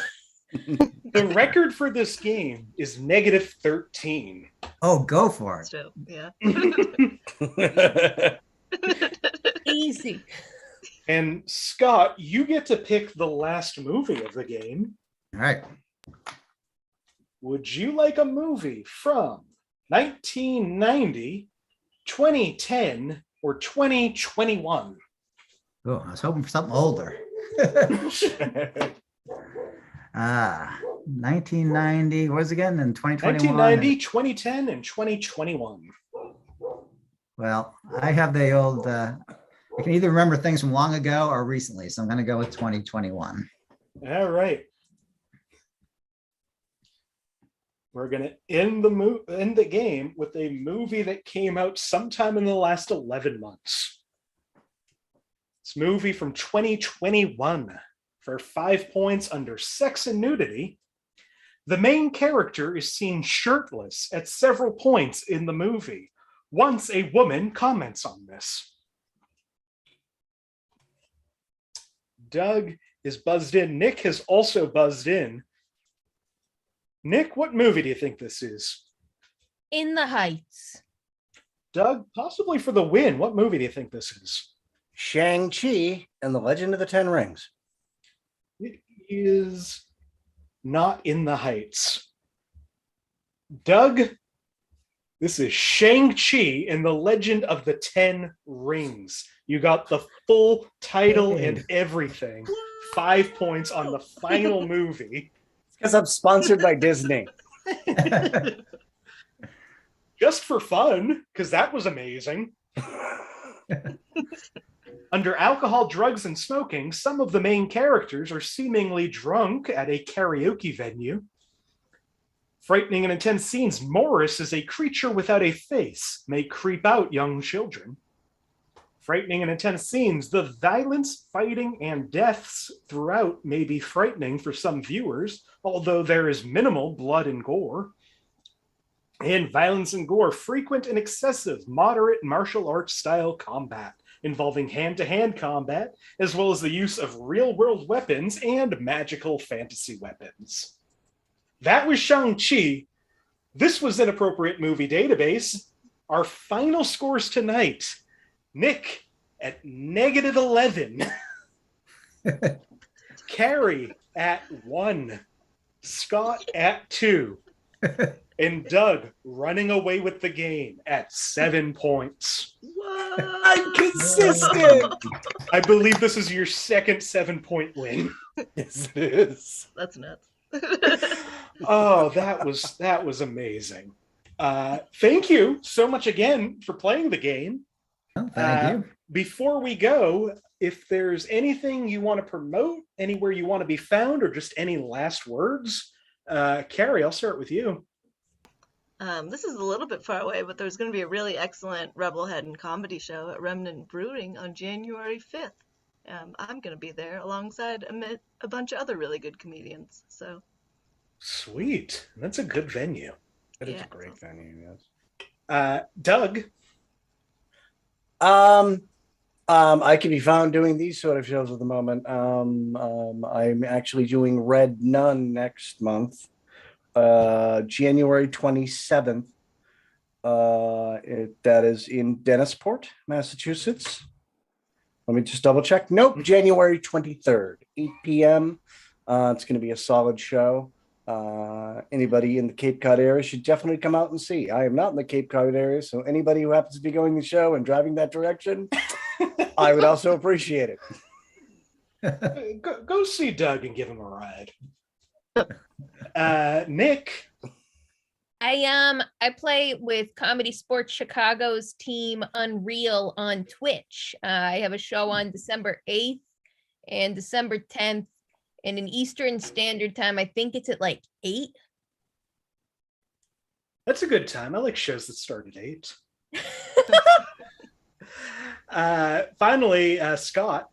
The record for this game is negative 13. Oh, go for it. So, yeah. Easy. And Scott, you get to pick the last movie of the game. All right. Would you like a movie from 1990, 2010, or 2021? Oh, I was hoping for something older. 1990. What was it again? And 2021. 1990, 2010, and 2021. Well, I have the old. I can either remember things from long ago or recently, so I'm going to go with 2021. All right. We're going to end the game with a movie that came out sometime in the last 11 months. This movie from 2021 for 5 points under sex and nudity. The main character is seen shirtless at several points in the movie. Once a woman comments on this. Doug is buzzed in. Nick has also buzzed in. Nick, what movie do you think this is? In the Heights. Doug, possibly for the win, what movie do you think this is? Shang-Chi and the Legend of the Ten Rings. It is not In the Heights. Doug, this is Shang-Chi and the Legend of the Ten Rings. You got the full title and everything. 5 points on the final movie. Because I'm sponsored by Disney. Just for fun, because that was amazing. Under alcohol, drugs, and smoking, some of the main characters are seemingly drunk at a karaoke venue. Frightening and intense scenes, Morris is a creature without a face, may creep out young children. Frightening and intense scenes, the violence, fighting, and deaths throughout may be frightening for some viewers, although there is minimal blood and gore. And violence and gore, frequent and excessive, moderate martial arts style combat, involving hand-to-hand combat, as well as the use of real-world weapons and magical fantasy weapons. That was Shang-Chi. This was Inappropriate Movie Database. Our final scores tonight. Nick at negative 11. Carrie at 1. Scott at 2. And Doug running away with the game at 7 points. What? I'm consistent. I believe this is your second 7-point win. Yes, it is. That's nuts. Oh, that was amazing. Thank you so much again for playing the game. Oh, thank you. Before we go, if there's anything you want to promote, anywhere you want to be found, or just any last words, Carrie, I'll start with you. This is a little bit far away, but there's going to be a really excellent Rebelhead and comedy show at Remnant Brewing on January 5th. I'm going to be there alongside a bunch of other really good comedians. So Sweet. That's a good venue. That is Yeah, a great it's venue, yes. Doug. I can be found doing these sort of shows at the moment. I'm actually doing Red Nun next month, January 27th. That is in Dennisport, Massachusetts. Let me just double check. Nope, January 23rd, 8 p.m. It's going to be a solid show. Anybody in the Cape Cod area should definitely come out and see. I am not in the Cape Cod area, so anybody who happens to be going to the show and driving that direction, I would also appreciate it. Go see Doug and give him a ride. Nikk. I play with Comedy Sports Chicago's team Unreal on Twitch. I have a show on December 8th and December 10th, and in Eastern Standard Time, I think it's at like 8. That's a good time. I like shows that start at 8. Finally, Scott.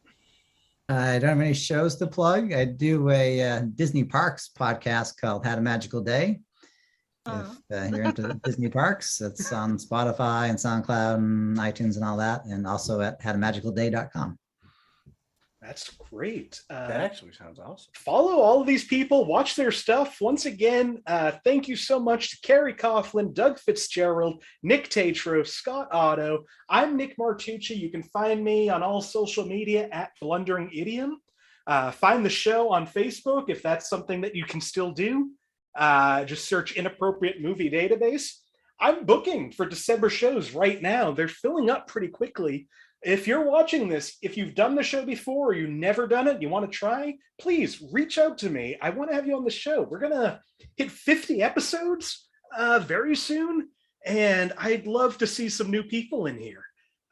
I don't have any shows to plug. I do a Disney Parks podcast called Had a Magical Day. If you're into Disney Parks, it's on Spotify and SoundCloud and iTunes and all that, and also at hadamagicalday.com. That's great. That actually sounds awesome. Follow all of these people, watch their stuff. Once again, thank you so much to Carrie Coughlin, Doug Fitzgerald, Nikk Tetrault, Scott Oddo. I'm Nick Martucci. You can find me on all social media at Blundering Idiom. Find the show on Facebook if that's something that you can still do. Just search Inappropriate Movie Database. I'm booking for December shows right now. They're filling up pretty quickly. If you're watching this, if you've done the show before or you've never done it, you want to try, please reach out to me. I want to have you on the show. We're going to hit 50 episodes very soon, and I'd love to see some new people in here.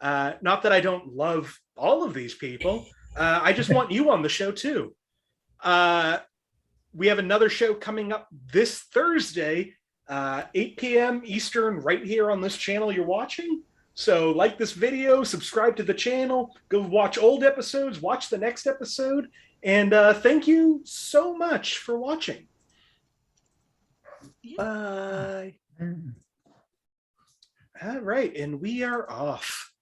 Not that I don't love all of these people. I just want you on the show too. We have another show coming up this Thursday, 8 p.m. Eastern, right here on this channel you're watching. So like this video, subscribe to the channel, go watch old episodes, watch the next episode, and thank you so much for watching. Yeah. Bye. All right, and we are off.